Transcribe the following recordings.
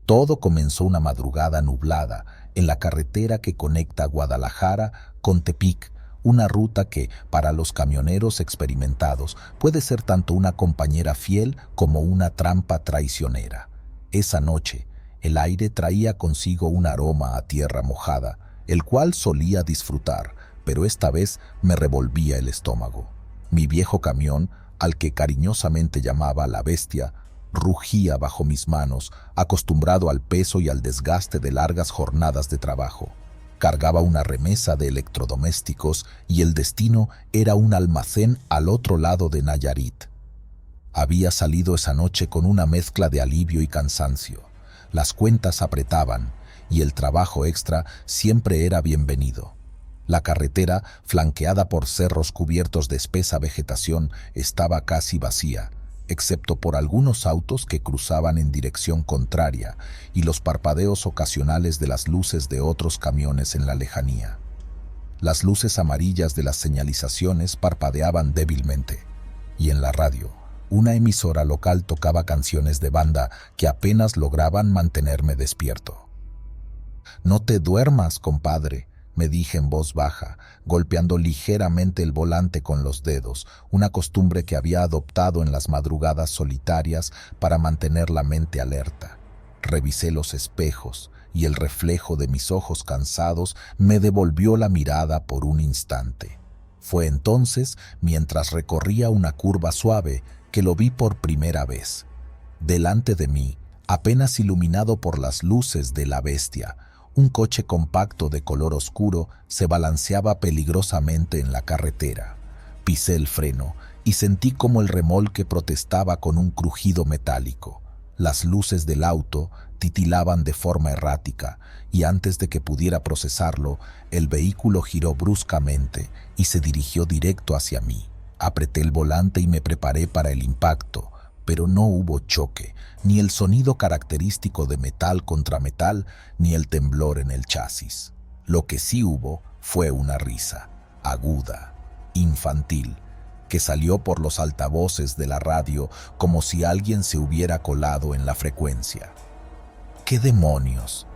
Todo comenzó una madrugada nublada en la carretera que conecta Guadalajara con Tepic, una ruta que, para los camioneros experimentados, puede ser tanto una compañera fiel como una trampa traicionera. Esa noche, el aire traía consigo un aroma a tierra mojada, el cual solía disfrutar, pero esta vez me revolvía el estómago. Mi viejo camión, al que cariñosamente llamaba La Bestia, rugía bajo mis manos, acostumbrado al peso y al desgaste de largas jornadas de trabajo. Cargaba una remesa de electrodomésticos y el destino era un almacén al otro lado de Nayarit. Había salido esa noche con una mezcla de alivio y cansancio. Las cuentas apretaban y el trabajo extra siempre era bienvenido. La carretera, flanqueada por cerros cubiertos de espesa vegetación, estaba casi vacía, excepto por algunos autos que cruzaban en dirección contraria y los parpadeos ocasionales de las luces de otros camiones en la lejanía. Las luces amarillas de las señalizaciones parpadeaban débilmente, y en la radio, una emisora local tocaba canciones de banda que apenas lograban mantenerme despierto. «No te duermas, compadre», me dije en voz baja, golpeando ligeramente el volante con los dedos, una costumbre que había adoptado en las madrugadas solitarias para mantener la mente alerta. Revisé los espejos y el reflejo de mis ojos cansados me devolvió la mirada por un instante. Fue entonces, mientras recorría una curva suave, que lo vi por primera vez. Delante de mí, apenas iluminado por las luces de La Bestia, un coche compacto de color oscuro se balanceaba peligrosamente en la carretera. Pisé el freno y sentí como el remolque protestaba con un crujido metálico. Las luces del auto titilaban de forma errática y antes de que pudiera procesarlo, el vehículo giró bruscamente y se dirigió directo hacia mí. Apreté el volante y me preparé para el impacto, pero no hubo choque, ni el sonido característico de metal contra metal, ni el temblor en el chasis. Lo que sí hubo fue una risa, aguda, infantil, que salió por los altavoces de la radio como si alguien se hubiera colado en la frecuencia. «¿Qué demonios?»,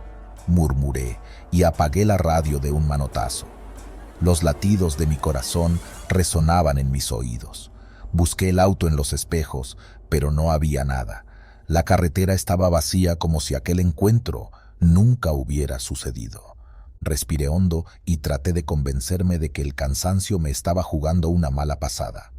murmuré y apagué la radio de un manotazo. Los latidos de mi corazón resonaban en mis oídos. Busqué el auto en los espejos, pero no había nada. La carretera estaba vacía como si aquel encuentro nunca hubiera sucedido. Respiré hondo y traté de convencerme de que el cansancio me estaba jugando una mala pasada.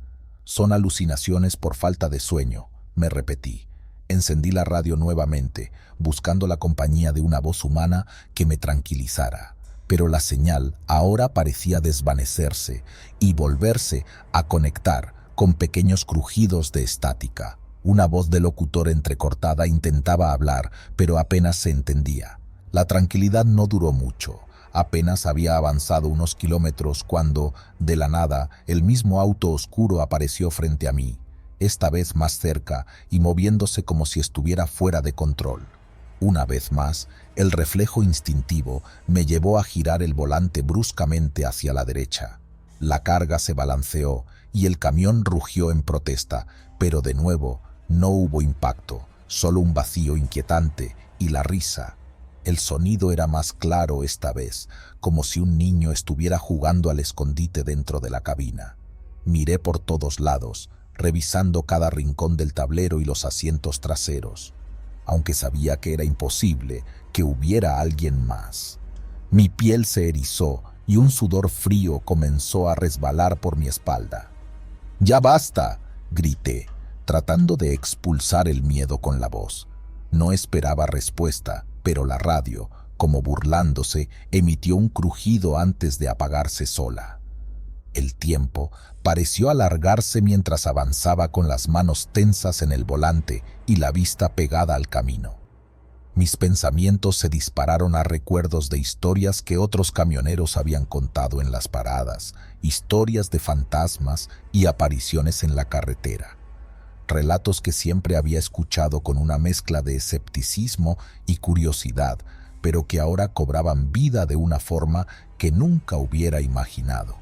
«Son alucinaciones por falta de sueño», me repetí. Encendí la radio nuevamente, buscando la compañía de una voz humana que me tranquilizara. Pero la señal ahora parecía desvanecerse y volverse a conectar con pequeños crujidos de estática. Una voz de locutor entrecortada intentaba hablar, pero apenas se entendía. La tranquilidad no duró mucho. Apenas había avanzado unos kilómetros cuando, de la nada, el mismo auto oscuro apareció frente a mí, esta vez más cerca y moviéndose como si estuviera fuera de control. Una vez más, el reflejo instintivo me llevó a girar el volante bruscamente hacia la derecha. La carga se balanceó y el camión rugió en protesta, pero de nuevo no hubo impacto, solo un vacío inquietante y la risa. El sonido era más claro esta vez, como si un niño estuviera jugando al escondite dentro de la cabina. Miré por todos lados, revisando cada rincón del tablero y los asientos traseros, aunque sabía que era imposible que hubiera alguien más. Mi piel se erizó y un sudor frío comenzó a resbalar por mi espalda. «¡Ya basta!», grité, tratando de expulsar el miedo con la voz. No esperaba respuesta, pero la radio, como burlándose, emitió un crujido antes de apagarse sola. El tiempo pareció alargarse mientras avanzaba con las manos tensas en el volante y la vista pegada al camino. Mis pensamientos se dispararon a recuerdos de historias que otros camioneros habían contado en las paradas, historias de fantasmas y apariciones en la carretera. Relatos que siempre había escuchado con una mezcla de escepticismo y curiosidad, pero que ahora cobraban vida de una forma que nunca hubiera imaginado.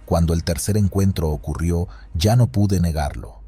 Cuando el tercer encuentro ocurrió, ya no pude negarlo.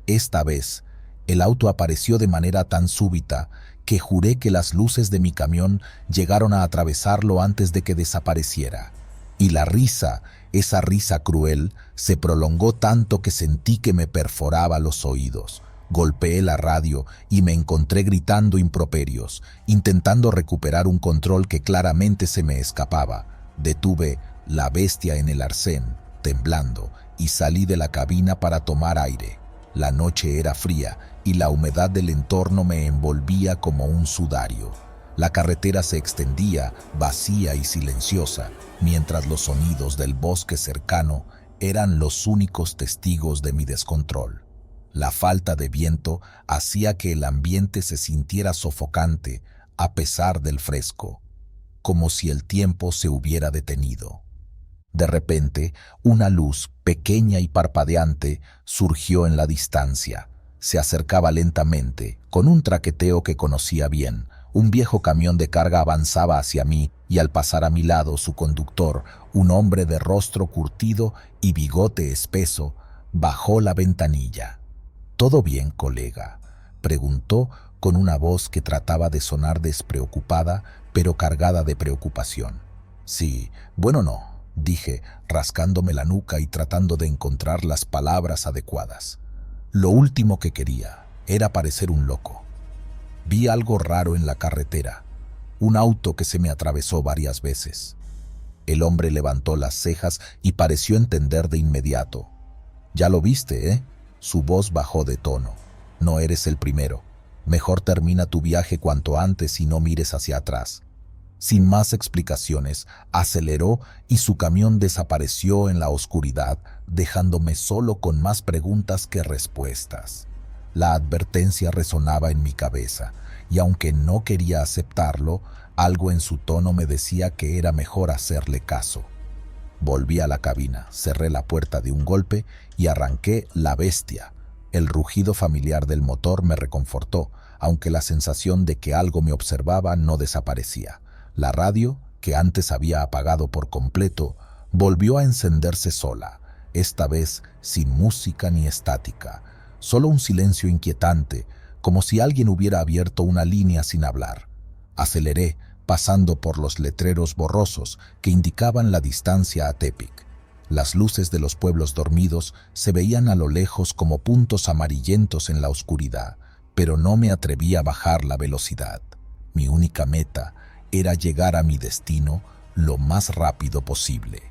Esta vez, el auto apareció de manera tan súbita que juré que las luces de mi camión llegaron a atravesarlo antes de que desapareciera. Y la risa, esa risa cruel, se prolongó tanto que sentí que me perforaba los oídos. Golpeé la radio y me encontré gritando improperios, intentando recuperar un control que claramente se me escapaba. Detuve La Bestia en el arcén, temblando, y salí de la cabina para tomar aire. La noche era fría y la humedad del entorno me envolvía como un sudario. La carretera se extendía, vacía y silenciosa, mientras los sonidos del bosque cercano eran los únicos testigos de mi descontrol. La falta de viento hacía que el ambiente se sintiera sofocante a pesar del fresco, como si el tiempo se hubiera detenido. De repente, una luz, pequeña y parpadeante, surgió en la distancia. Se acercaba lentamente, con un traqueteo que conocía bien. Un viejo camión de carga avanzaba hacia mí y al pasar a mi lado su conductor, un hombre de rostro curtido y bigote espeso, bajó la ventanilla. «¿Todo bien, colega?», preguntó con una voz que trataba de sonar despreocupada, pero cargada de preocupación. «Sí, bueno no», dije, rascándome la nuca y tratando de encontrar las palabras adecuadas. Lo último que quería era parecer un loco. Vi algo raro en la carretera, un auto que se me atravesó varias veces. El hombre levantó las cejas y pareció entender de inmediato. «Ya lo viste, ¿eh?». Su voz bajó de tono. «No eres el primero. Mejor termina tu viaje cuanto antes y no mires hacia atrás». Sin más explicaciones, aceleró y su camión desapareció en la oscuridad, dejándome solo con más preguntas que respuestas. La advertencia resonaba en mi cabeza, y aunque no quería aceptarlo, algo en su tono me decía que era mejor hacerle caso. Volví a la cabina, cerré la puerta de un golpe y arranqué La Bestia. El rugido familiar del motor me reconfortó, aunque la sensación de que algo me observaba no desaparecía. La radio, que antes había apagado por completo, volvió a encenderse sola, esta vez sin música ni estática, solo un silencio inquietante, como si alguien hubiera abierto una línea sin hablar. Aceleré, pasando por los letreros borrosos que indicaban la distancia a Tepic. Las luces de los pueblos dormidos se veían a lo lejos como puntos amarillentos en la oscuridad, pero no me atreví a bajar la velocidad. Mi única meta era llegar a mi destino lo más rápido posible.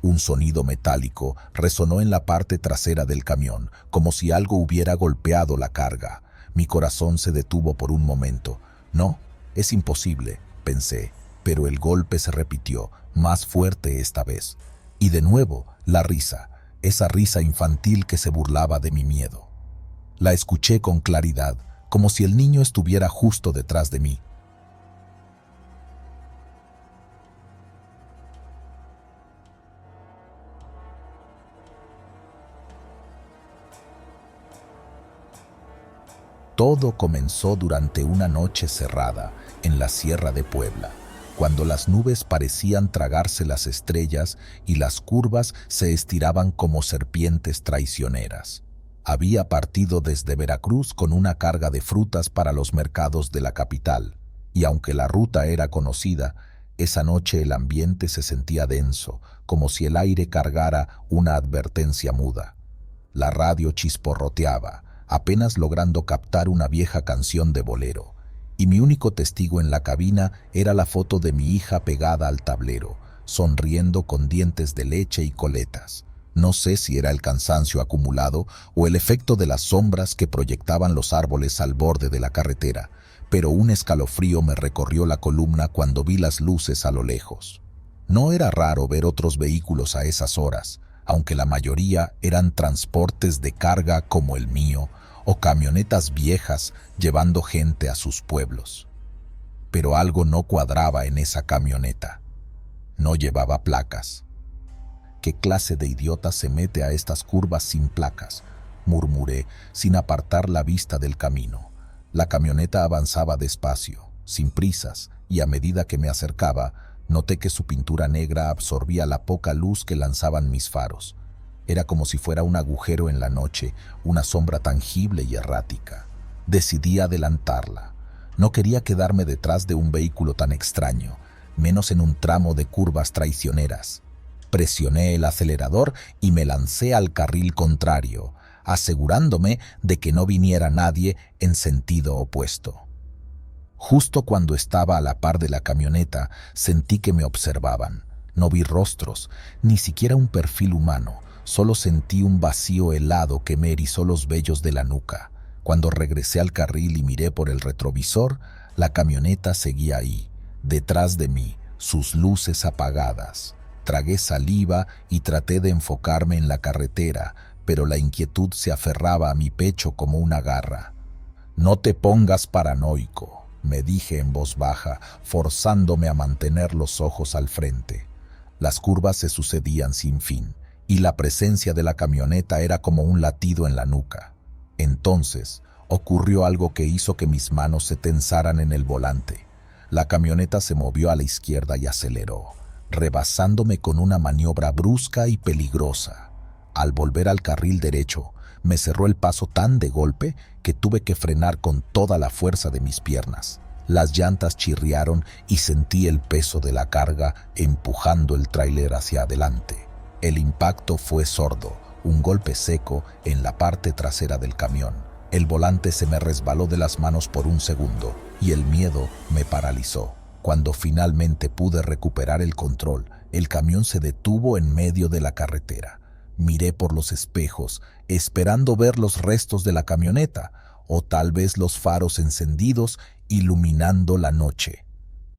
Un sonido metálico resonó en la parte trasera del camión, como si algo hubiera golpeado la carga. Mi corazón se detuvo por un momento. «No, es imposible», pensé, pero el golpe se repitió, más fuerte esta vez. Y de nuevo, la risa, esa risa infantil que se burlaba de mi miedo. La escuché con claridad, como si el niño estuviera justo detrás de mí. Todo comenzó durante una noche cerrada en la Sierra de Puebla, cuando las nubes parecían tragarse las estrellas y las curvas se estiraban como serpientes traicioneras. Había partido desde Veracruz con una carga de frutas para los mercados de la capital, y aunque la ruta era conocida, esa noche el ambiente se sentía denso, como si el aire cargara una advertencia muda. La radio chisporroteaba, apenas logrando captar una vieja canción de bolero, y mi único testigo en la cabina era la foto de mi hija pegada al tablero, sonriendo con dientes de leche y coletas. No sé si era el cansancio acumulado o el efecto de las sombras que proyectaban los árboles al borde de la carretera, pero un escalofrío me recorrió la columna cuando vi las luces a lo lejos. No era raro ver otros vehículos a esas horas, aunque la mayoría eran transportes de carga como el mío o camionetas viejas llevando gente a sus pueblos. Pero algo no cuadraba en esa camioneta. No llevaba placas. «¿Qué clase de idiota se mete a estas curvas sin placas?», murmuré, sin apartar la vista del camino. La camioneta avanzaba despacio, sin prisas, y a medida que me acercaba, noté que su pintura negra absorbía la poca luz que lanzaban mis faros. Era como si fuera un agujero en la noche, una sombra tangible y errática. Decidí adelantarla. No quería quedarme detrás de un vehículo tan extraño, menos en un tramo de curvas traicioneras. Presioné el acelerador y me lancé al carril contrario, asegurándome de que no viniera nadie en sentido opuesto. Justo cuando estaba a la par de la camioneta, sentí que me observaban. No vi rostros, ni siquiera un perfil humano, solo sentí un vacío helado que me erizó los vellos de la nuca. Cuando regresé al carril y miré por el retrovisor, la camioneta seguía ahí, detrás de mí, sus luces apagadas. Tragué saliva y traté de enfocarme en la carretera, pero la inquietud se aferraba a mi pecho como una garra. «No te pongas paranoico», me dije en voz baja, forzándome a mantener los ojos al frente. Las curvas se sucedían sin fin, y la presencia de la camioneta era como un latido en la nuca. Entonces, ocurrió algo que hizo que mis manos se tensaran en el volante. La camioneta se movió a la izquierda y aceleró, rebasándome con una maniobra brusca y peligrosa. Al volver al carril derecho, me cerró el paso tan de golpe que tuve que frenar con toda la fuerza de mis piernas. Las llantas chirriaron y sentí el peso de la carga empujando el tráiler hacia adelante. El impacto fue sordo, un golpe seco en la parte trasera del camión. El volante se me resbaló de las manos por un segundo y el miedo me paralizó. Cuando finalmente pude recuperar el control, el camión se detuvo en medio de la carretera. Miré por los espejos, esperando ver los restos de la camioneta, o tal vez los faros encendidos iluminando la noche.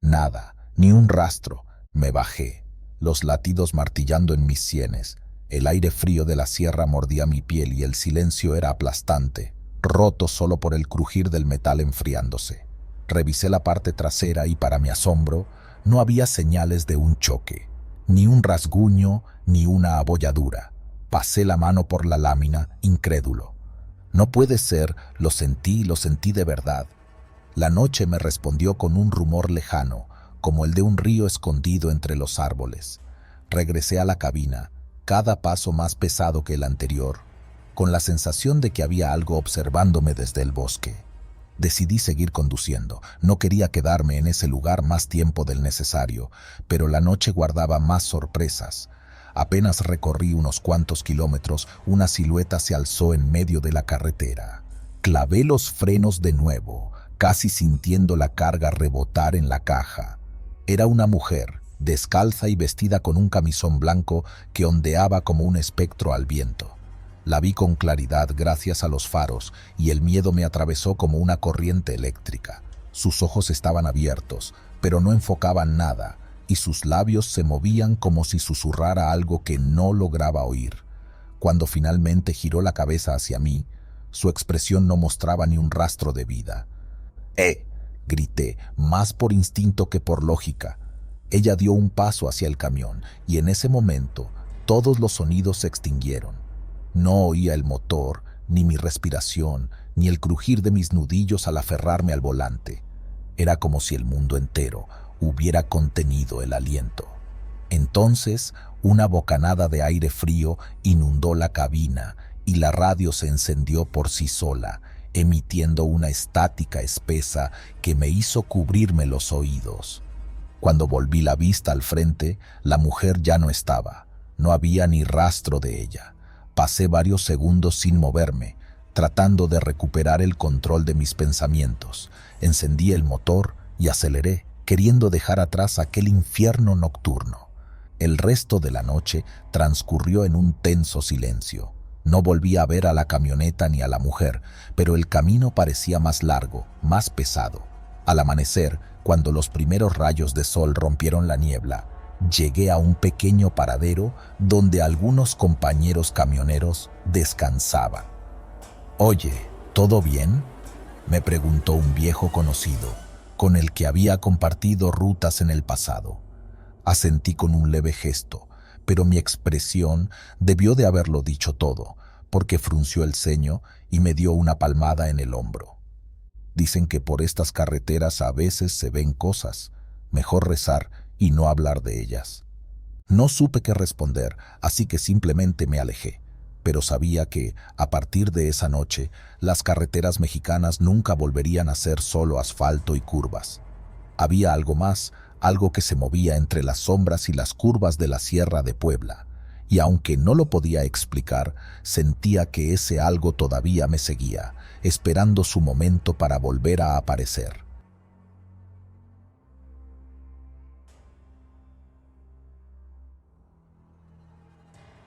Nada, ni un rastro. Me bajé, los latidos martillando en mis sienes. El aire frío de la sierra mordía mi piel y el silencio era aplastante, roto solo por el crujir del metal enfriándose. Revisé la parte trasera y, para mi asombro, no había señales de un choque, ni un rasguño, ni una abolladura. Pasé la mano por la lámina, incrédulo. No puede ser, lo sentí de verdad. La noche me respondió con un rumor lejano, como el de un río escondido entre los árboles. Regresé a la cabina, cada paso más pesado que el anterior, con la sensación de que había algo observándome desde el bosque. Decidí seguir conduciendo. No quería quedarme en ese lugar más tiempo del necesario, pero la noche guardaba más sorpresas. Apenas recorrí unos cuantos kilómetros, una silueta se alzó en medio de la carretera. Clavé los frenos de nuevo, casi sintiendo la carga rebotar en la caja. Era una mujer, descalza y vestida con un camisón blanco que ondeaba como un espectro al viento. La vi con claridad gracias a los faros y el miedo me atravesó como una corriente eléctrica. Sus ojos estaban abiertos, pero no enfocaban nada, y sus labios se movían como si susurrara algo que no lograba oír. Cuando finalmente giró la cabeza hacia mí, su expresión no mostraba ni un rastro de vida. Grité, más por instinto que por lógica. Ella dio un paso hacia el camión, y en ese momento todos los sonidos se extinguieron. No oía el motor, ni mi respiración, ni el crujir de mis nudillos al aferrarme al volante. Era como si el mundo entero hubiera contenido el aliento. Entonces, una bocanada de aire frío inundó la cabina y la radio se encendió por sí sola, emitiendo una estática espesa que me hizo cubrirme los oídos. Cuando volví la vista al frente, la mujer ya no estaba. No había ni rastro de ella. Pasé varios segundos sin moverme, tratando de recuperar el control de mis pensamientos. Encendí el motor y aceleré, queriendo dejar atrás aquel infierno nocturno. El resto de la noche transcurrió en un tenso silencio. No volví a ver a la camioneta ni a la mujer, pero el camino parecía más largo, más pesado. Al amanecer, cuando los primeros rayos de sol rompieron la niebla, llegué a un pequeño paradero donde algunos compañeros camioneros descansaban. «Oye, ¿todo bien?», me preguntó un viejo conocido, con el que había compartido rutas en el pasado. Asentí con un leve gesto, pero mi expresión debió de haberlo dicho todo, porque frunció el ceño y me dio una palmada en el hombro. «Dicen que por estas carreteras a veces se ven cosas. Mejor rezar y no hablar de ellas». No supe qué responder, así que simplemente me alejé. pero sabía que, a partir de esa noche, las carreteras mexicanas nunca volverían a ser solo asfalto y curvas. Había algo más, algo que se movía entre las sombras y las curvas de la Sierra de Puebla, y aunque no lo podía explicar, sentía que ese algo todavía me seguía, esperando su momento para volver a aparecer.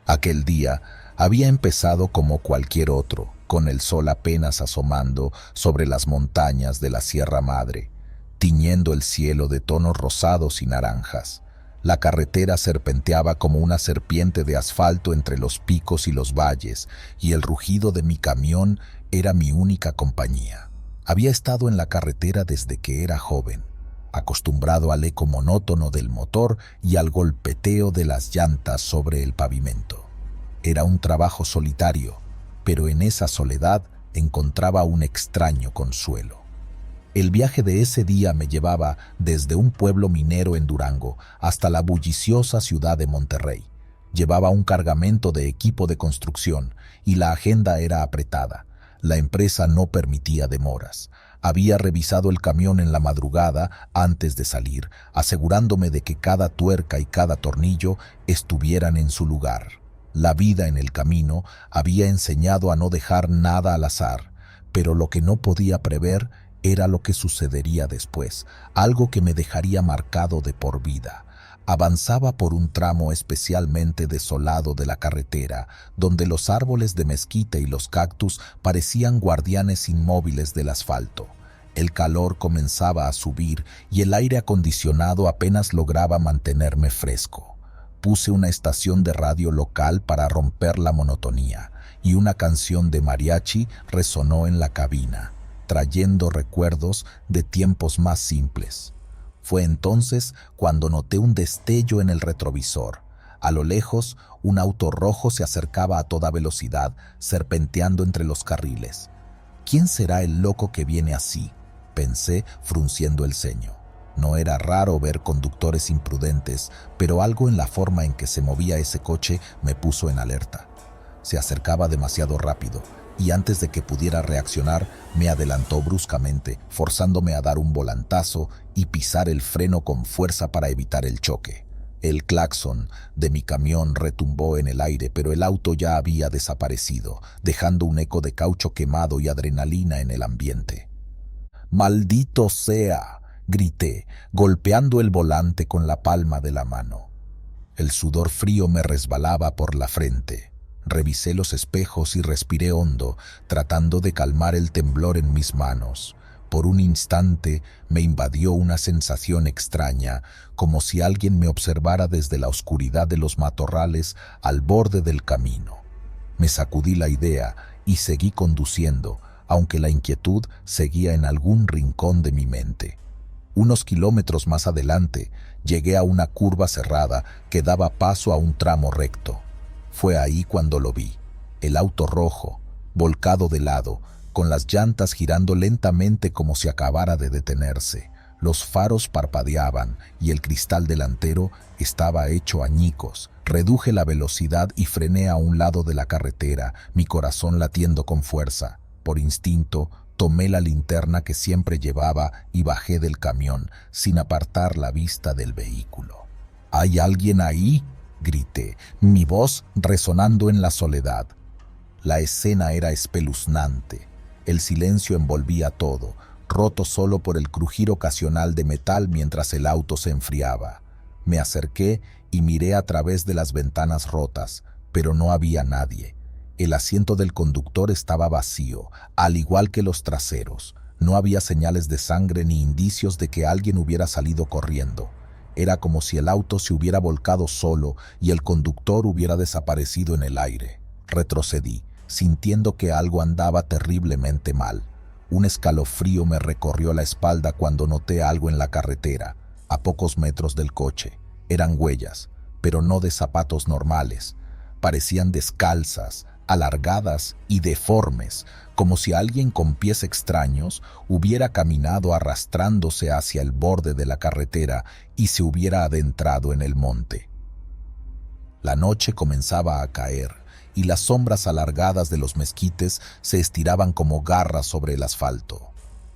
Aquel día había empezado como cualquier otro, con el sol apenas asomando sobre las montañas de la Sierra Madre, tiñendo el cielo de tonos rosados y naranjas. La carretera serpenteaba como una serpiente de asfalto entre los picos y los valles, y el rugido de mi camión era mi única compañía. Había estado en la carretera desde que era joven, acostumbrado al eco monótono del motor y al golpeteo de las llantas sobre el pavimento. Era un trabajo solitario, pero en esa soledad encontraba un extraño consuelo. El viaje de ese día me llevaba desde un pueblo minero en Durango hasta la bulliciosa ciudad de Monterrey. Llevaba un cargamento de equipo de construcción y la agenda era apretada. La empresa no permitía demoras. Había revisado el camión en la madrugada antes de salir, asegurándome de que cada tuerca y cada tornillo estuvieran en su lugar. La vida en el camino había enseñado a no dejar nada al azar, pero lo que no podía prever era lo que sucedería después, algo que me dejaría marcado de por vida. Avanzaba por un tramo especialmente desolado de la carretera, donde los árboles de mezquite y los cactus parecían guardianes inmóviles del asfalto. El calor comenzaba a subir y el aire acondicionado apenas lograba mantenerme fresco. Puse una estación de radio local para romper la monotonía, y una canción de mariachi resonó en la cabina, trayendo recuerdos de tiempos más simples. Fue entonces cuando noté un destello en el retrovisor. A lo lejos, un auto rojo se acercaba a toda velocidad, serpenteando entre los carriles. ¿Quién será el loco que viene así?, pensé, frunciendo el ceño. No era raro ver conductores imprudentes, pero algo en la forma en que se movía ese coche me puso en alerta. Se acercaba demasiado rápido, y antes de que pudiera reaccionar, me adelantó bruscamente, forzándome a dar un volantazo y pisar el freno con fuerza para evitar el choque. El claxon de mi camión retumbó en el aire, pero el auto ya había desaparecido, dejando un eco de caucho quemado y adrenalina en el ambiente. ¡Maldito sea!, grité, golpeando el volante con la palma de la mano. El sudor frío me resbalaba por la frente. Revisé los espejos y respiré hondo, tratando de calmar el temblor en mis manos. Por un instante me invadió una sensación extraña, como si alguien me observara desde la oscuridad de los matorrales al borde del camino. Me sacudí la idea y seguí conduciendo, aunque la inquietud seguía en algún rincón de mi mente. Unos kilómetros más adelante, llegué a una curva cerrada que daba paso a un tramo recto. Fue ahí cuando lo vi, el auto rojo, volcado de lado, con las llantas girando lentamente como si acabara de detenerse. Los faros parpadeaban y el cristal delantero estaba hecho añicos. Reduje la velocidad y frené a un lado de la carretera, mi corazón latiendo con fuerza. Por instinto, tomé la linterna que siempre llevaba y bajé del camión, sin apartar la vista del vehículo. ¿Hay alguien ahí?, grité, mi voz resonando en la soledad. La escena era espeluznante. El silencio envolvía todo, roto solo por el crujir ocasional de metal mientras el auto se enfriaba. Me acerqué y miré a través de las ventanas rotas, pero no había nadie. El asiento del conductor estaba vacío, al igual que los traseros. No había señales de sangre ni indicios de que alguien hubiera salido corriendo. Era como si el auto se hubiera volcado solo y el conductor hubiera desaparecido en el aire. Retrocedí, sintiendo que algo andaba terriblemente mal. Un escalofrío me recorrió la espalda cuando noté algo en la carretera, a pocos metros del coche. Eran huellas, pero no de zapatos normales. Parecían descalzas, alargadas y deformes, como si alguien con pies extraños hubiera caminado arrastrándose hacia el borde de la carretera y se hubiera adentrado en el monte. La noche comenzaba a caer y las sombras alargadas de los mezquites se estiraban como garras sobre el asfalto.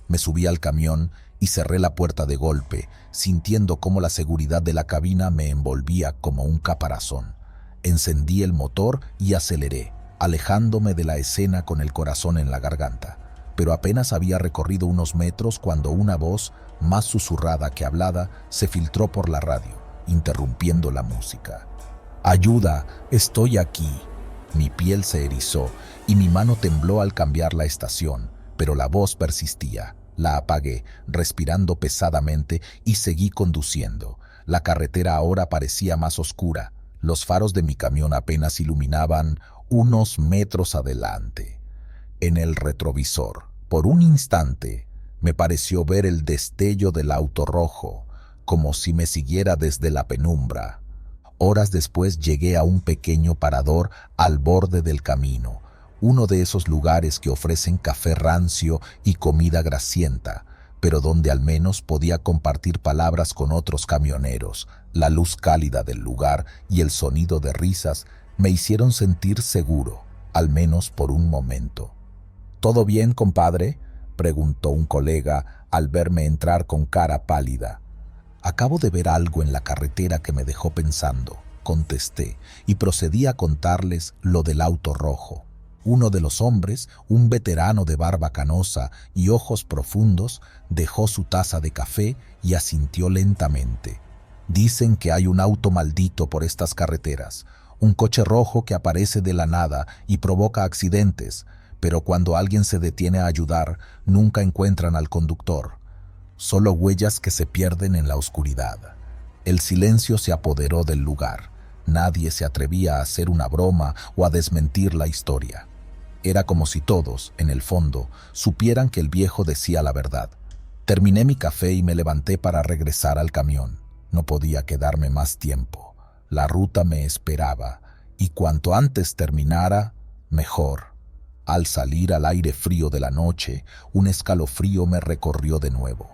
Me subí al camión y cerré la puerta de golpe, sintiendo cómo la seguridad de la cabina me envolvía como un caparazón. Encendí el motor y aceleré, alejándome de la escena con el corazón en la garganta. Pero apenas había recorrido unos metros cuando una voz, más susurrada que hablada, se filtró por la radio, interrumpiendo la música. «¡Ayuda! ¡Estoy aquí!». Mi piel se erizó y mi mano tembló al cambiar la estación, pero la voz persistía. La apagué, respirando pesadamente, y seguí conduciendo. La carretera ahora parecía más oscura. Los faros de mi camión apenas iluminaban unos metros adelante. En el retrovisor, por un instante, me pareció ver el destello del auto rojo, como si me siguiera desde la penumbra. Horas después llegué a un pequeño parador al borde del camino, uno de esos lugares que ofrecen café rancio y comida grasienta, pero donde al menos podía compartir palabras con otros camioneros. La luz cálida del lugar y el sonido de risas me hicieron sentir seguro, al menos por un momento. «¿Todo bien, compadre?», preguntó un colega al verme entrar con cara pálida. «Acabo de ver algo en la carretera que me dejó pensando», contesté, y procedí a contarles lo del auto rojo. Uno de los hombres, un veterano de barba canosa y ojos profundos, dejó su taza de café y asintió lentamente. «Dicen que hay un auto maldito por estas carreteras, un coche rojo que aparece de la nada y provoca accidentes, pero cuando alguien se detiene a ayudar, nunca encuentran al conductor. Solo huellas que se pierden en la oscuridad». El silencio se apoderó del lugar. Nadie se atrevía a hacer una broma o a desmentir la historia. Era como si todos, en el fondo, supieran que el viejo decía la verdad. Terminé mi café y me levanté para regresar al camión. No podía quedarme más tiempo. La ruta me esperaba, y cuanto antes terminara, mejor. Al salir al aire frío de la noche, un escalofrío me recorrió de nuevo.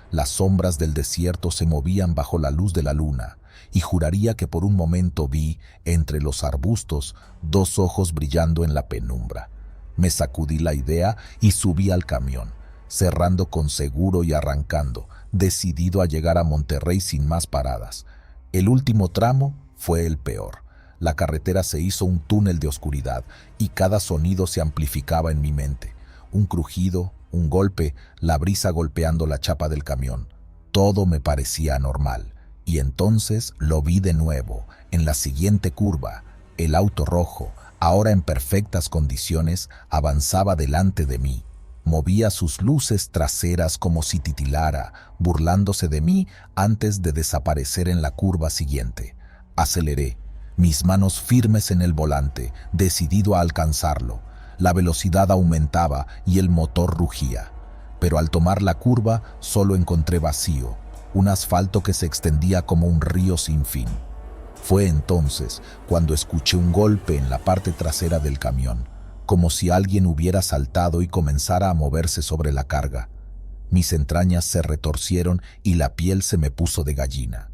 Las sombras del desierto se movían bajo la luz de la luna, y juraría que por un momento vi, entre los arbustos, dos ojos brillando en la penumbra. Me sacudí la idea y subí al camión, cerrando con seguro y arrancando, decidido a llegar a Monterrey sin más paradas. El último tramo fue el peor. La carretera se hizo un túnel de oscuridad y cada sonido se amplificaba en mi mente. Un crujido, un golpe, la brisa golpeando la chapa del camión. Todo me parecía anormal. Y entonces lo vi de nuevo, en la siguiente curva. El auto rojo, ahora en perfectas condiciones, avanzaba delante de mí. Movía sus luces traseras como si titilara, burlándose de mí antes de desaparecer en la curva siguiente. Aceleré, mis manos firmes en el volante, decidido a alcanzarlo. La velocidad aumentaba y el motor rugía. Pero al tomar la curva solo encontré vacío, un asfalto que se extendía como un río sin fin. Fue entonces cuando escuché un golpe en la parte trasera del camión, como si alguien hubiera saltado y comenzara a moverse sobre la carga. Mis entrañas se retorcieron y la piel se me puso de gallina.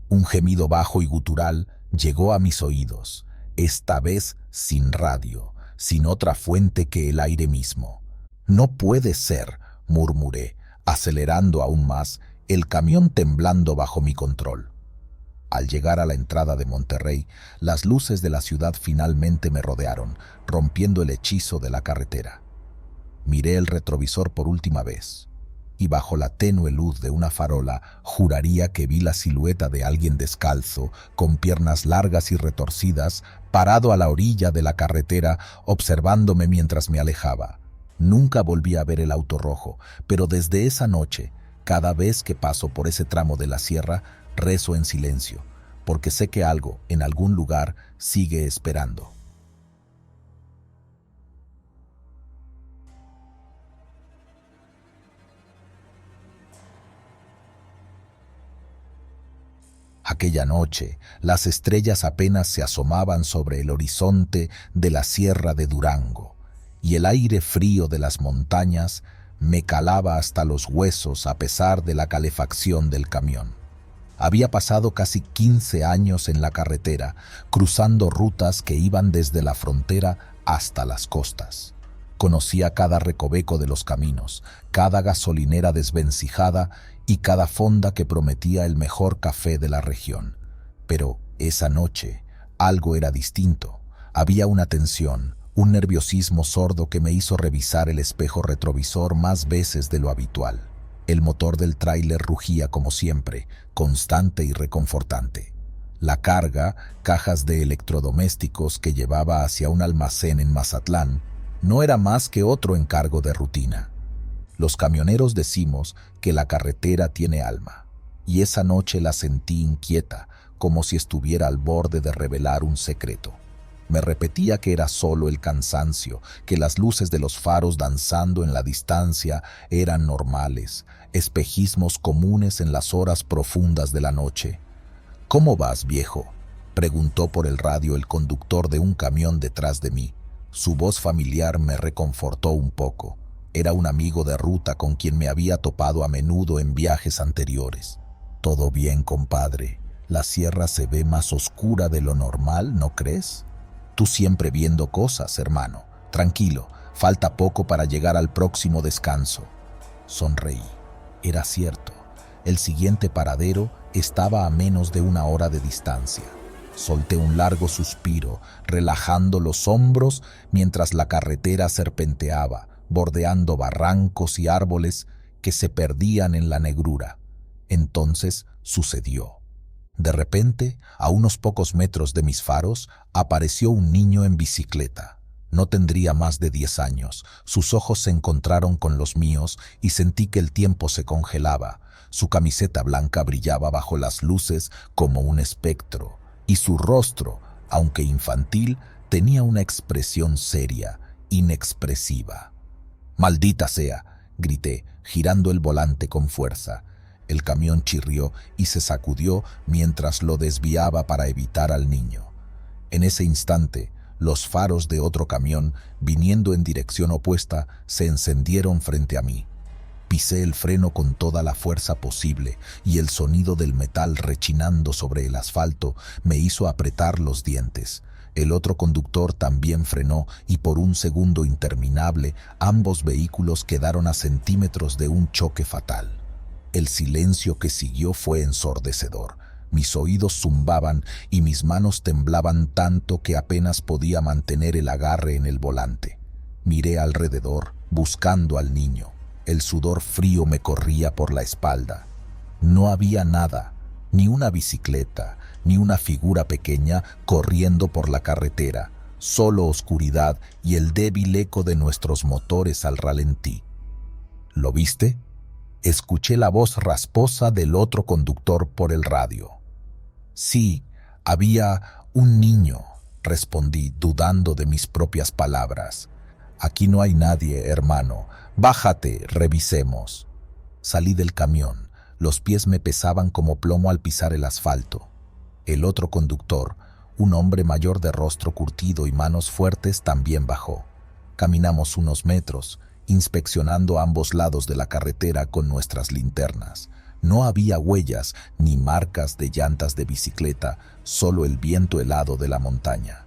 Un gemido bajo y gutural llegó a mis oídos, esta vez sin radio, sin otra fuente que el aire mismo. «No puede ser», murmuré, acelerando aún más, el camión temblando bajo mi control. Al llegar a la entrada de Monterrey, las luces de la ciudad finalmente me rodearon, rompiendo el hechizo de la carretera. Miré el retrovisor por última vez, y bajo la tenue luz de una farola juraría que vi la silueta de alguien descalzo, con piernas largas y retorcidas, parado a la orilla de la carretera, observándome mientras me alejaba. Nunca volví a ver el auto rojo, pero desde esa noche, cada vez que paso por ese tramo de la sierra, rezo en silencio, porque sé que algo, en algún lugar, sigue esperando. Aquella noche, las estrellas apenas se asomaban sobre el horizonte de la sierra de Durango, y el aire frío de las montañas me calaba hasta los huesos a pesar de la calefacción del camión. Había pasado casi 15 años en la carretera, cruzando rutas que iban desde la frontera hasta las costas. Conocía cada recoveco de los caminos, cada gasolinera desvencijada y cada fonda que prometía el mejor café de la región. Pero esa noche algo era distinto. Había una tensión, un nerviosismo sordo que me hizo revisar el espejo retrovisor más veces de lo habitual. El motor del tráiler rugía como siempre, constante y reconfortante. La carga, cajas de electrodomésticos que llevaba hacia un almacén en Mazatlán, no era más que otro encargo de rutina. Los camioneros decimos que la carretera tiene alma, y esa noche la sentí inquieta, como si estuviera al borde de revelar un secreto. Me repetía que era solo el cansancio, que las luces de los faros danzando en la distancia eran normales, espejismos comunes en las horas profundas de la noche. «¿Cómo vas, viejo?», preguntó por el radio el conductor de un camión detrás de mí. Su voz familiar me reconfortó un poco. Era un amigo de ruta con quien me había topado a menudo en viajes anteriores. «Todo bien, compadre. La sierra se ve más oscura de lo normal, ¿no crees? Tú siempre viendo cosas, hermano. Tranquilo, falta poco para llegar al próximo descanso». Sonreí. Era cierto. El siguiente paradero estaba a menos de 1 hora de distancia. Solté un largo suspiro, relajando los hombros mientras la carretera serpenteaba, bordeando barrancos y árboles que se perdían en la negrura. Entonces sucedió. De repente, a unos pocos metros de mis faros, apareció un niño en bicicleta. No tendría más de 10 años. Sus ojos se encontraron con los míos y sentí que el tiempo se congelaba. Su camiseta blanca brillaba bajo las luces como un espectro, y su rostro, aunque infantil, tenía una expresión seria, inexpresiva. «¡Maldita sea!», grité, girando el volante con fuerza. El camión chirrió y se sacudió mientras lo desviaba para evitar al niño. En ese instante, los faros de otro camión, viniendo en dirección opuesta, se encendieron frente a mí. Pisé el freno con toda la fuerza posible y el sonido del metal rechinando sobre el asfalto me hizo apretar los dientes. El otro conductor también frenó y por un segundo interminable ambos vehículos quedaron a centímetros de un choque fatal. El silencio que siguió fue ensordecedor. Mis oídos zumbaban y mis manos temblaban tanto que apenas podía mantener el agarre en el volante. Miré alrededor, buscando al niño. El sudor frío me corría por la espalda. No había nada, ni una bicicleta, ni una figura pequeña corriendo por la carretera, solo oscuridad y el débil eco de nuestros motores al ralentí. «¿Lo viste?», escuché la voz rasposa del otro conductor por el radio. «Sí, había un niño», respondí, dudando de mis propias palabras. «Aquí no hay nadie, hermano. Bájate, revisemos». Salí del camión. Los pies me pesaban como plomo al pisar el asfalto. El otro conductor, un hombre mayor de rostro curtido y manos fuertes, también bajó. Caminamos unos metros, inspeccionando ambos lados de la carretera con nuestras linternas. No había huellas ni marcas de llantas de bicicleta, solo el viento helado de la montaña.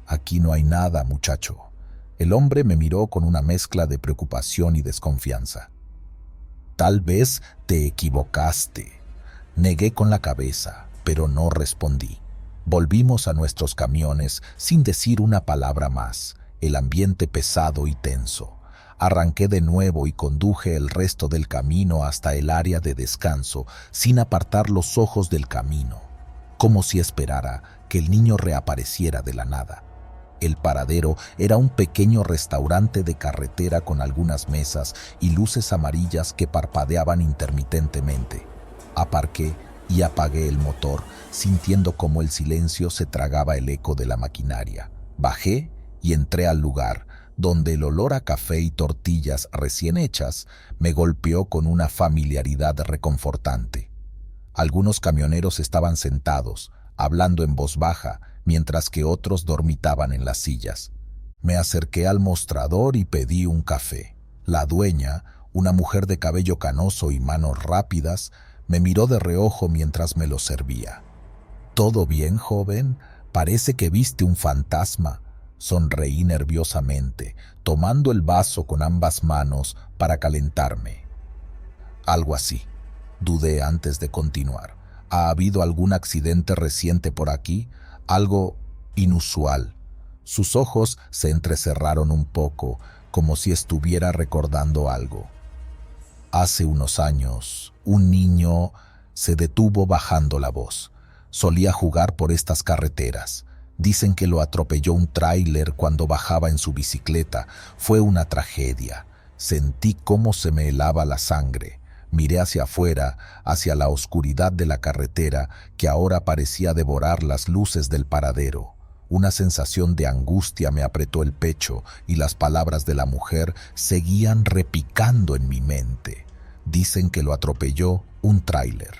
«Aquí no hay nada, muchacho». El hombre me miró con una mezcla de preocupación y desconfianza. «Tal vez te equivocaste». Negué con la cabeza, pero no respondí. Volvimos a nuestros camiones sin decir una palabra más, el ambiente pesado y tenso. Arranqué de nuevo y conduje el resto del camino hasta el área de descanso, sin apartar los ojos del camino, como si esperara que el niño reapareciera de la nada. El paradero era un pequeño restaurante de carretera con algunas mesas y luces amarillas que parpadeaban intermitentemente. Aparqué y apagué el motor, sintiendo cómo el silencio se tragaba el eco de la maquinaria. Bajé y entré al lugar, donde el olor a café y tortillas recién hechas me golpeó con una familiaridad reconfortante. Algunos camioneros estaban sentados, hablando en voz baja, mientras que otros dormitaban en las sillas. Me acerqué al mostrador y pedí un café. La dueña, una mujer de cabello canoso y manos rápidas, Me miró de reojo mientras me lo servía. ¿Todo bien, joven? Parece que viste un fantasma. Sonreí nerviosamente, tomando el vaso con ambas manos para calentarme. Algo así. Dudé antes de continuar. ¿Ha habido algún accidente reciente por aquí? Algo inusual. Sus ojos se entrecerraron un poco, como si estuviera recordando algo. Hace unos años, un niño se detuvo bajando la voz. Solía jugar por estas carreteras. Dicen que lo atropelló un tráiler cuando bajaba en su bicicleta. Fue una tragedia. Sentí cómo se me helaba la sangre. Miré hacia afuera, hacia la oscuridad de la carretera que ahora parecía devorar las luces del paradero. Una sensación de angustia me apretó el pecho y las palabras de la mujer seguían repicando en mi mente. Dicen que lo atropelló un tráiler.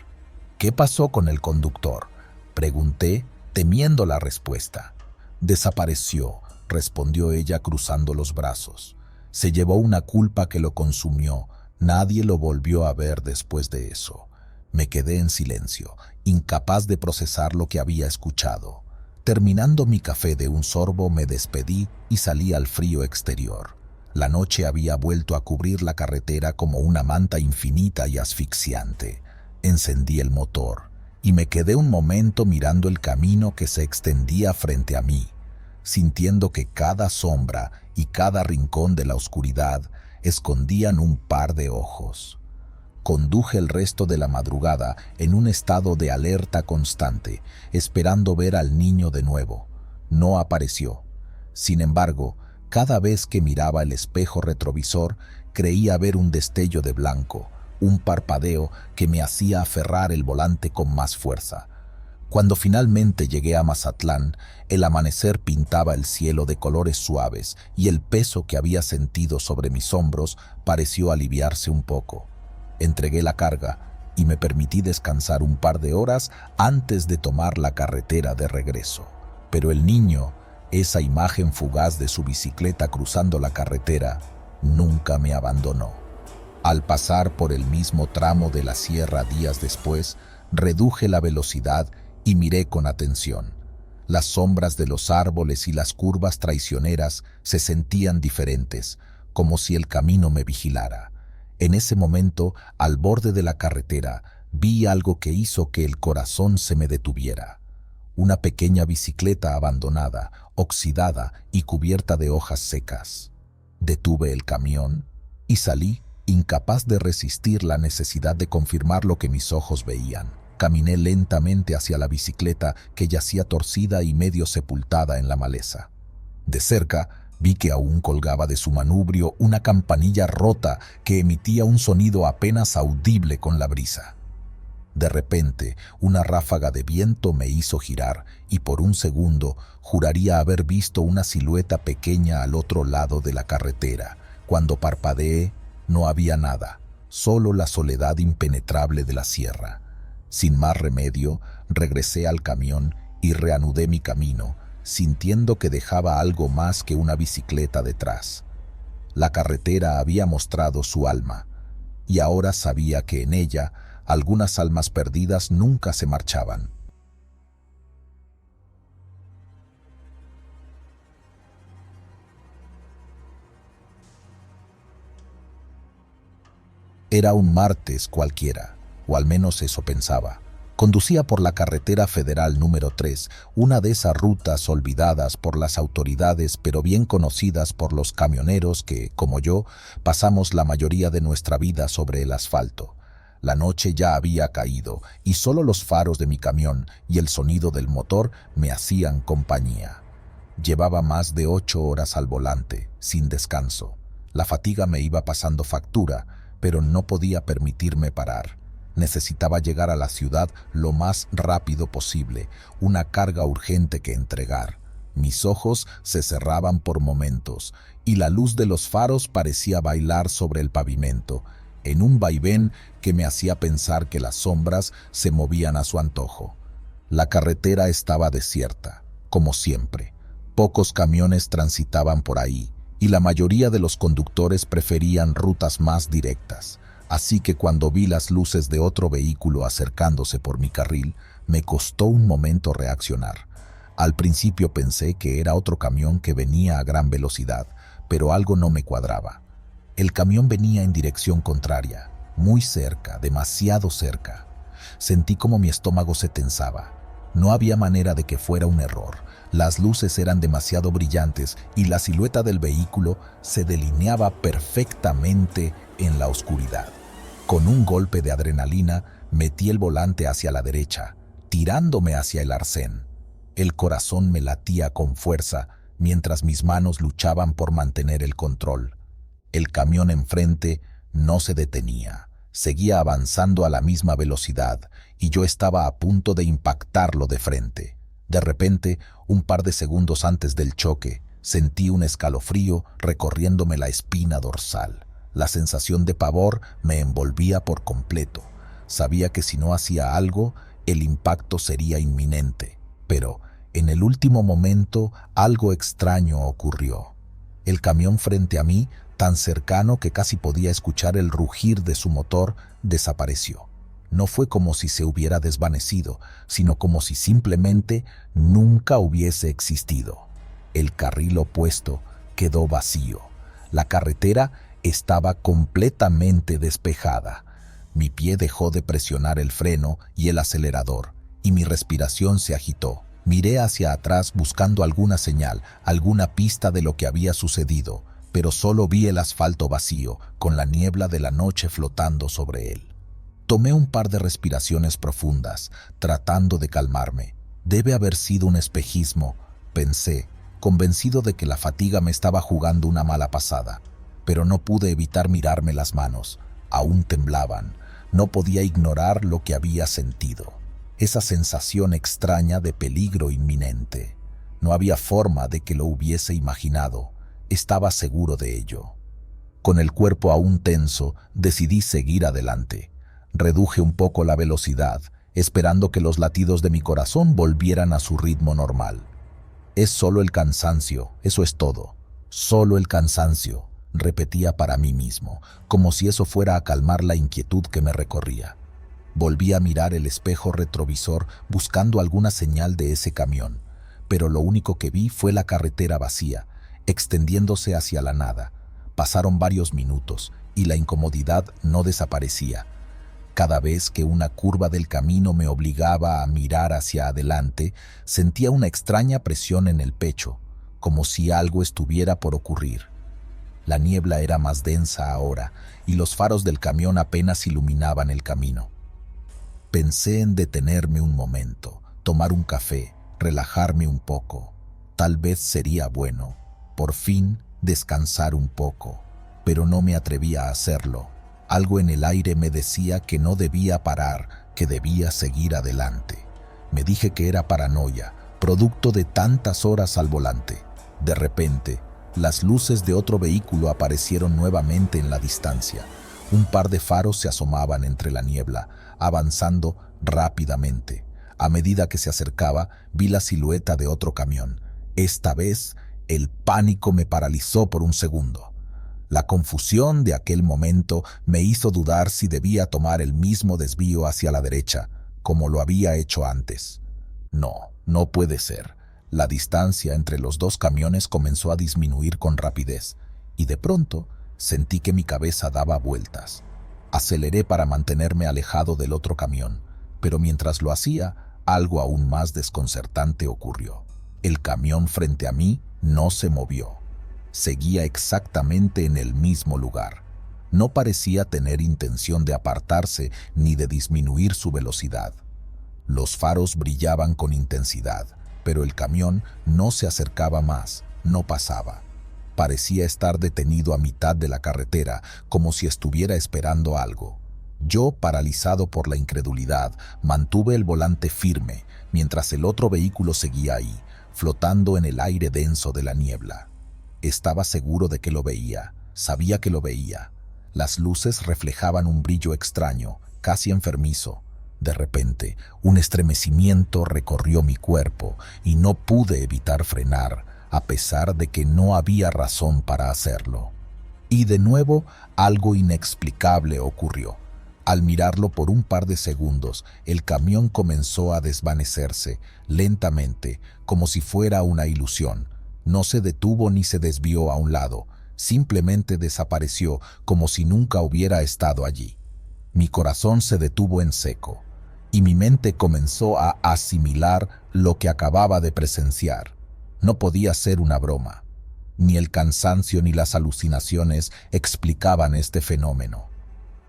¿Qué pasó con el conductor?, pregunté, temiendo la respuesta. Desapareció, respondió ella cruzando los brazos. Se llevó una culpa que lo consumió. Nadie lo volvió a ver después de eso. Me quedé en silencio, incapaz de procesar lo que había escuchado. Terminando mi café de un sorbo, me despedí y salí al frío exterior. La noche había vuelto a cubrir la carretera como una manta infinita y asfixiante. Encendí el motor y me quedé un momento mirando el camino que se extendía frente a mí, sintiendo que cada sombra y cada rincón de la oscuridad escondían un par de ojos. Conduje el resto de la madrugada en un estado de alerta constante, esperando ver al niño de nuevo. No apareció. Sin embargo, cada vez que miraba el espejo retrovisor, creía ver un destello de blanco, un parpadeo que me hacía aferrar el volante con más fuerza. Cuando finalmente llegué a Mazatlán, el amanecer pintaba el cielo de colores suaves y el peso que había sentido sobre mis hombros pareció aliviarse un poco. Entregué la carga y me permití descansar un par de horas antes de tomar la carretera de regreso. Pero el niño, esa imagen fugaz de su bicicleta cruzando la carretera, nunca me abandonó. Al pasar por el mismo tramo de la sierra días después, reduje la velocidad y miré con atención. Las sombras de los árboles y las curvas traicioneras se sentían diferentes, como si el camino me vigilara. En ese momento, al borde de la carretera, vi algo que hizo que el corazón se me detuviera. Una pequeña bicicleta abandonada, oxidada y cubierta de hojas secas. Detuve el camión y salí, incapaz de resistir la necesidad de confirmar lo que mis ojos veían. Caminé lentamente hacia la bicicleta que yacía torcida y medio sepultada en la maleza. De cerca, vi que aún colgaba de su manubrio una campanilla rota que emitía un sonido apenas audible con la brisa. De repente, una ráfaga de viento me hizo girar y por un segundo juraría haber visto una silueta pequeña al otro lado de la carretera. Cuando parpadeé, no había nada, solo la soledad impenetrable de la sierra. Sin más remedio, regresé al camión y reanudé mi camino, sintiendo que dejaba algo más que una bicicleta detrás. La carretera había mostrado su alma, y ahora sabía que en ella algunas almas perdidas nunca se marchaban. Era un martes cualquiera, o al menos eso pensaba. Conducía por la carretera federal número 3, una de esas rutas olvidadas por las autoridades pero bien conocidas por los camioneros que, como yo, pasamos la mayoría de nuestra vida sobre el asfalto. La noche ya había caído y solo los faros de mi camión y el sonido del motor me hacían compañía. Llevaba más de 8 horas al volante, sin descanso. La fatiga me iba pasando factura, pero no podía permitirme parar. Necesitaba llegar a la ciudad lo más rápido posible, una carga urgente que entregar. Mis ojos se cerraban por momentos y la luz de los faros parecía bailar sobre el pavimento, en un vaivén que me hacía pensar que las sombras se movían a su antojo. La carretera estaba desierta, como siempre. Pocos camiones transitaban por ahí y la mayoría de los conductores preferían rutas más directas. Así que cuando vi las luces de otro vehículo acercándose por mi carril, me costó un momento reaccionar. Al principio pensé que era otro camión que venía a gran velocidad, pero algo no me cuadraba. El camión venía en dirección contraria, muy cerca, demasiado cerca. Sentí como mi estómago se tensaba. No había manera de que fuera un error. Las luces eran demasiado brillantes y la silueta del vehículo se delineaba perfectamente en la oscuridad. Con un golpe de adrenalina, metí el volante hacia la derecha, tirándome hacia el arcén. El corazón me latía con fuerza mientras mis manos luchaban por mantener el control. El camión enfrente no se detenía, seguía avanzando a la misma velocidad y yo estaba a punto de impactarlo de frente. De repente, un par de segundos antes del choque, sentí un escalofrío recorriéndome la espina dorsal. La sensación de pavor me envolvía por completo. Sabía que si no hacía algo, el impacto sería inminente. Pero, en el último momento, algo extraño ocurrió. El camión frente a mí, tan cercano que casi podía escuchar el rugir de su motor, desapareció. No fue como si se hubiera desvanecido, sino como si simplemente nunca hubiese existido. El carril opuesto quedó vacío. La carretera estaba completamente despejada. Mi pie dejó de presionar el freno y el acelerador, y mi respiración se agitó. Miré hacia atrás buscando alguna señal, alguna pista de lo que había sucedido, pero solo vi el asfalto vacío, con la niebla de la noche flotando sobre él. Tomé un par de respiraciones profundas, tratando de calmarme. Debe haber sido un espejismo, pensé, convencido de que la fatiga me estaba jugando una mala pasada. Pero no pude evitar mirarme las manos. Aún temblaban. No podía ignorar lo que había sentido. Esa sensación extraña de peligro inminente. No había forma de que lo hubiese imaginado. Estaba seguro de ello. Con el cuerpo aún tenso, decidí seguir adelante. Reduje un poco la velocidad, esperando que los latidos de mi corazón volvieran a su ritmo normal. Es solo el cansancio, eso es todo. Solo el cansancio, repetía para mí mismo, como si eso fuera a calmar la inquietud que me recorría. Volví a mirar el espejo retrovisor buscando alguna señal de ese camión, pero lo único que vi fue la carretera vacía, extendiéndose hacia la nada. Pasaron varios minutos y la incomodidad no desaparecía. Cada vez que una curva del camino me obligaba a mirar hacia adelante, sentía una extraña presión en el pecho, como si algo estuviera por ocurrir. La niebla era más densa ahora y los faros del camión apenas iluminaban el camino. Pensé en detenerme un momento, tomar un café, relajarme un poco. Tal vez sería bueno, por fin, descansar un poco, pero no me atrevía a hacerlo. Algo en el aire me decía que no debía parar, que debía seguir adelante. Me dije que era paranoia, producto de tantas horas al volante. De repente, las luces de otro vehículo aparecieron nuevamente en la distancia. Un par de faros se asomaban entre la niebla, avanzando rápidamente. A medida que se acercaba, vi la silueta de otro camión. Esta vez, el pánico me paralizó por un segundo. La confusión de aquel momento me hizo dudar si debía tomar el mismo desvío hacia la derecha, como lo había hecho antes. No, no puede ser. La distancia entre los dos camiones comenzó a disminuir con rapidez, y de pronto sentí que mi cabeza daba vueltas. Aceleré para mantenerme alejado del otro camión, pero mientras lo hacía, algo aún más desconcertante ocurrió. El camión frente a mí no se movió. Seguía exactamente en el mismo lugar. No parecía tener intención de apartarse ni de disminuir su velocidad. Los faros brillaban con intensidad, pero el camión no se acercaba más, no pasaba. Parecía estar detenido a mitad de la carretera, como si estuviera esperando algo. Yo, paralizado por la incredulidad, mantuve el volante firme, mientras el otro vehículo seguía ahí, flotando en el aire denso de la niebla. Estaba seguro de que lo veía, sabía que lo veía. Las luces reflejaban un brillo extraño, casi enfermizo. De repente, un estremecimiento recorrió mi cuerpo y no pude evitar frenar, a pesar de que no había razón para hacerlo. Y de nuevo algo inexplicable ocurrió. Al mirarlo por un par de segundos, el camión comenzó a desvanecerse, lentamente, como si fuera una ilusión. No se detuvo ni se desvió a un lado, simplemente desapareció como si nunca hubiera estado allí. Mi corazón se detuvo en seco, y mi mente comenzó a asimilar lo que acababa de presenciar. No podía ser una broma. Ni el cansancio ni las alucinaciones explicaban este fenómeno.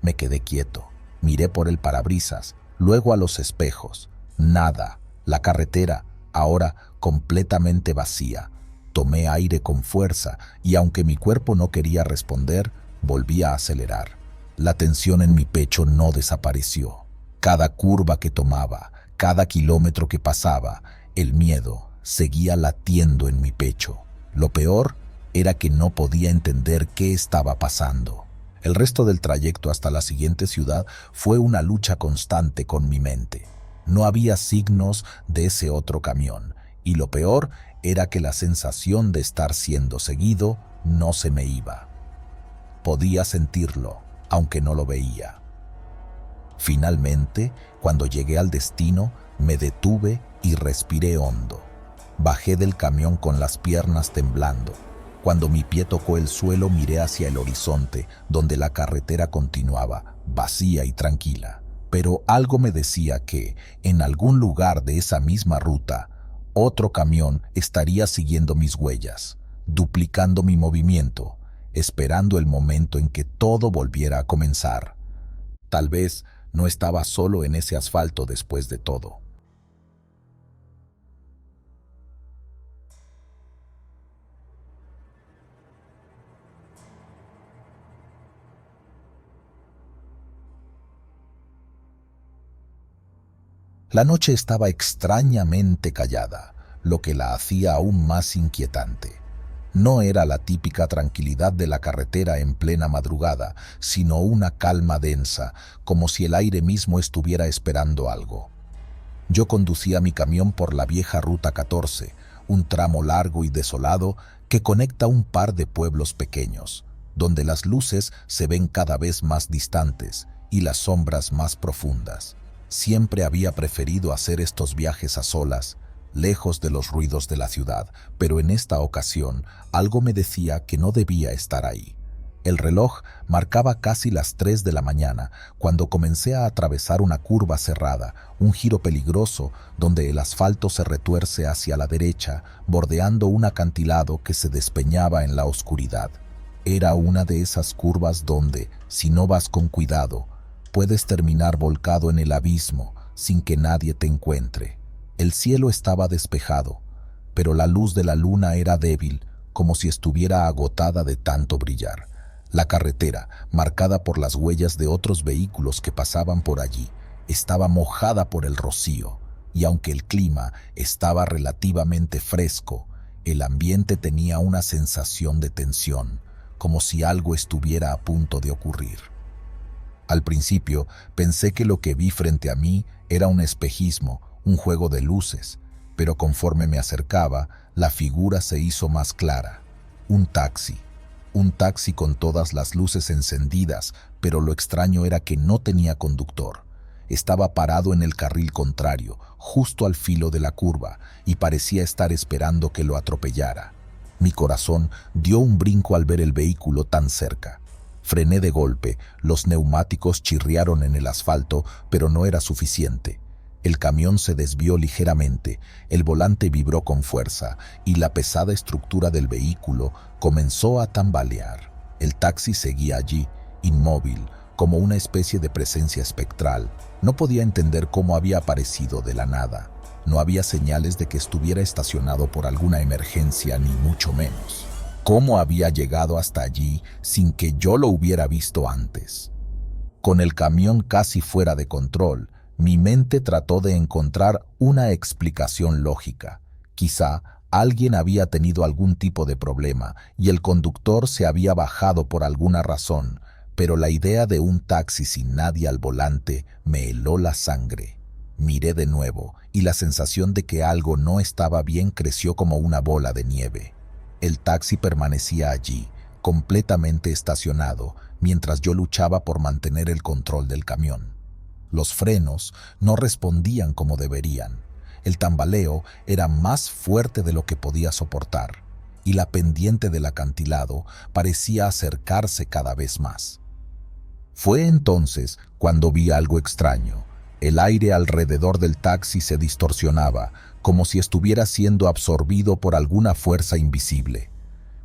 Me quedé quieto, miré por el parabrisas, luego a los espejos. Nada, la carretera, ahora completamente vacía. Tomé aire con fuerza y aunque mi cuerpo no quería responder, volví a acelerar. La tensión en mi pecho no desapareció. Cada curva que tomaba, cada kilómetro que pasaba, el miedo seguía latiendo en mi pecho. Lo peor era que no podía entender qué estaba pasando. El resto del trayecto hasta la siguiente ciudad fue una lucha constante con mi mente. No había signos de ese otro camión, y lo peor era que la sensación de estar siendo seguido no se me iba. Podía sentirlo, aunque no lo veía. Finalmente, cuando llegué al destino, me detuve y respiré hondo. Bajé del camión con las piernas temblando. Cuando mi pie tocó el suelo, miré hacia el horizonte, donde la carretera continuaba, vacía y tranquila. Pero algo me decía que, en algún lugar de esa misma ruta, otro camión estaría siguiendo mis huellas, duplicando mi movimiento, esperando el momento en que todo volviera a comenzar. Tal vez no estaba solo en ese asfalto después de todo. La noche estaba extrañamente callada, lo que la hacía aún más inquietante. No era la típica tranquilidad de la carretera en plena madrugada, sino una calma densa, como si el aire mismo estuviera esperando algo. Yo conducía mi camión por la vieja Ruta 14, un tramo largo y desolado que conecta un par de pueblos pequeños, donde las luces se ven cada vez más distantes y las sombras más profundas. Siempre había preferido hacer estos viajes a solas, lejos de los ruidos de la ciudad, pero en esta ocasión algo me decía que no debía estar ahí. El reloj marcaba casi las 3 de la mañana cuando comencé a atravesar una curva cerrada, un giro peligroso donde el asfalto se retuerce hacia la derecha, bordeando un acantilado que se despeñaba en la oscuridad. Era una de esas curvas donde, si no vas con cuidado, puedes terminar volcado en el abismo sin que nadie te encuentre. El cielo estaba despejado, pero la luz de la luna era débil, como si estuviera agotada de tanto brillar. La carretera, marcada por las huellas de otros vehículos que pasaban por allí, estaba mojada por el rocío, y aunque el clima estaba relativamente fresco, el ambiente tenía una sensación de tensión, como si algo estuviera a punto de ocurrir. Al principio pensé que lo que vi frente a mí era un espejismo, un juego de luces, pero conforme me acercaba, la figura se hizo más clara. Un taxi con todas las luces encendidas, pero lo extraño era que no tenía conductor. Estaba parado en el carril contrario, justo al filo de la curva, y parecía estar esperando que lo atropellara. Mi corazón dio un brinco al ver el vehículo tan cerca. Frené de golpe, los neumáticos chirriaron en el asfalto, pero no era suficiente. El camión se desvió ligeramente, el volante vibró con fuerza y la pesada estructura del vehículo comenzó a tambalear. El taxi seguía allí, inmóvil, como una especie de presencia espectral. No podía entender cómo había aparecido de la nada. No había señales de que estuviera estacionado por alguna emergencia, ni mucho menos. ¿Cómo había llegado hasta allí sin que yo lo hubiera visto antes? Con el camión casi fuera de control, mi mente trató de encontrar una explicación lógica. Quizá alguien había tenido algún tipo de problema y el conductor se había bajado por alguna razón, pero la idea de un taxi sin nadie al volante me heló la sangre. Miré de nuevo y la sensación de que algo no estaba bien creció como una bola de nieve. El taxi permanecía allí, completamente estacionado, mientras yo luchaba por mantener el control del camión. Los frenos no respondían como deberían. El tambaleo era más fuerte de lo que podía soportar, y la pendiente del acantilado parecía acercarse cada vez más. Fue entonces cuando vi algo extraño. El aire alrededor del taxi se distorsionaba, como si estuviera siendo absorbido por alguna fuerza invisible.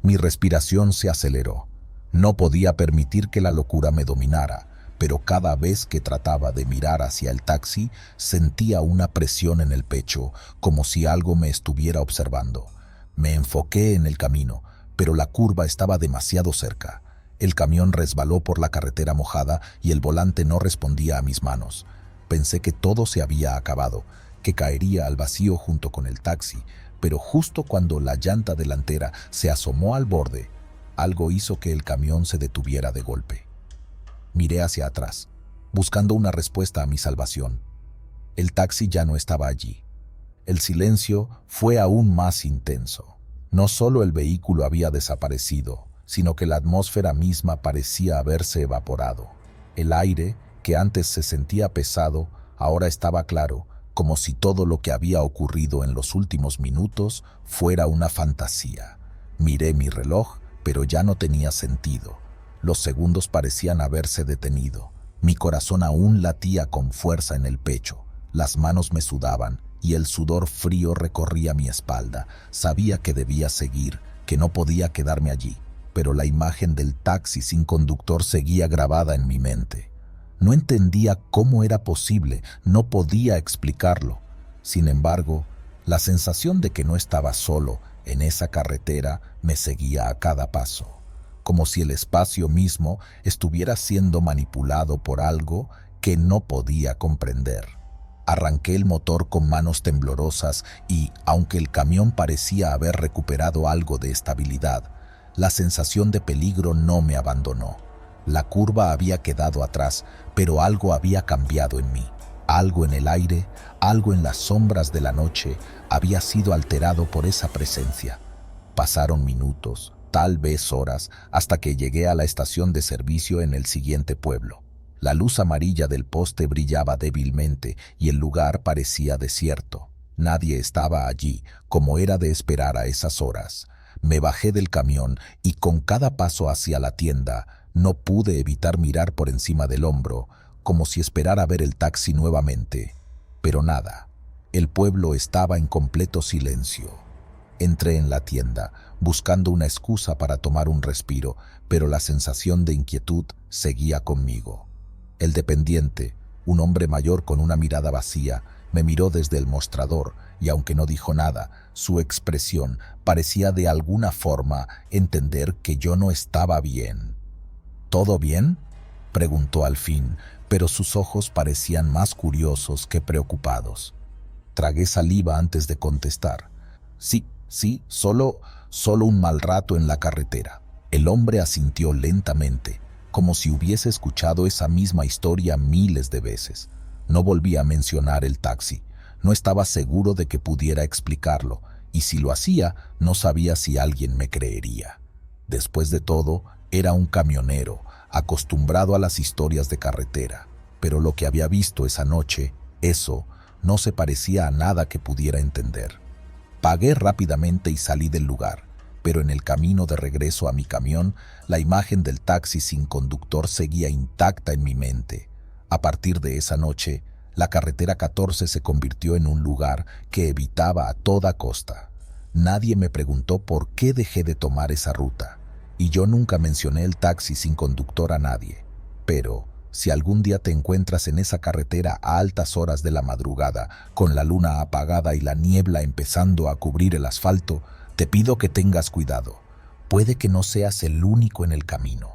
Mi respiración se aceleró. No podía permitir que la locura me dominara, pero cada vez que trataba de mirar hacia el taxi, sentía una presión en el pecho, como si algo me estuviera observando. Me enfoqué en el camino, pero la curva estaba demasiado cerca. El camión resbaló por la carretera mojada y el volante no respondía a mis manos. Pensé que todo se había acabado, que caería al vacío junto con el taxi, pero justo cuando la llanta delantera se asomó al borde, algo hizo que el camión se detuviera de golpe. Miré hacia atrás, buscando una respuesta a mi salvación. El taxi ya no estaba allí. El silencio fue aún más intenso. No solo el vehículo había desaparecido, sino que la atmósfera misma parecía haberse evaporado. El aire, que antes se sentía pesado, ahora estaba claro, como si todo lo que había ocurrido en los últimos minutos fuera una fantasía. Miré mi reloj, pero ya no tenía sentido. Los segundos parecían haberse detenido. Mi corazón aún latía con fuerza en el pecho. Las manos me sudaban y el sudor frío recorría mi espalda. Sabía que debía seguir, que no podía quedarme allí, pero la imagen del taxi sin conductor seguía grabada en mi mente. No entendía cómo era posible, no podía explicarlo. Sin embargo, la sensación de que no estaba solo en esa carretera me seguía a cada paso, como si el espacio mismo estuviera siendo manipulado por algo que no podía comprender. Arranqué el motor con manos temblorosas y, aunque el camión parecía haber recuperado algo de estabilidad, la sensación de peligro no me abandonó. La curva había quedado atrás, pero algo había cambiado en mí. Algo en el aire, algo en las sombras de la noche, había sido alterado por esa presencia. Pasaron minutos, tal vez horas, hasta que llegué a la estación de servicio en el siguiente pueblo. La luz amarilla del poste brillaba débilmente y el lugar parecía desierto. Nadie estaba allí, como era de esperar a esas horas. Me bajé del camión y con cada paso hacia la tienda, no pude evitar mirar por encima del hombro, como si esperara ver el taxi nuevamente. Pero nada. El pueblo estaba en completo silencio. Entré en la tienda, buscando una excusa para tomar un respiro, pero la sensación de inquietud seguía conmigo. El dependiente, un hombre mayor con una mirada vacía, me miró desde el mostrador y aunque no dijo nada, su expresión parecía de alguna forma entender que yo no estaba bien. ¿Todo bien?, preguntó al fin, pero sus ojos parecían más curiosos que preocupados. Tragué saliva antes de contestar. Sí, solo un mal rato en la carretera. El hombre asintió lentamente, como si hubiese escuchado esa misma historia miles de veces. No volví a mencionar el taxi. No estaba seguro de que pudiera explicarlo, y si lo hacía, no sabía si alguien me creería. Después de todo, era un camionero, acostumbrado a las historias de carretera, pero lo que había visto esa noche, eso, no se parecía a nada que pudiera entender. Pagué rápidamente y salí del lugar, pero en el camino de regreso a mi camión, la imagen del taxi sin conductor seguía intacta en mi mente. A partir de esa noche, la carretera 14 se convirtió en un lugar que evitaba a toda costa. Nadie me preguntó por qué dejé de tomar esa ruta, y yo nunca mencioné el taxi sin conductor a nadie. Pero, si algún día te encuentras en esa carretera a altas horas de la madrugada, con la luna apagada y la niebla empezando a cubrir el asfalto, te pido que tengas cuidado. Puede que no seas el único en el camino.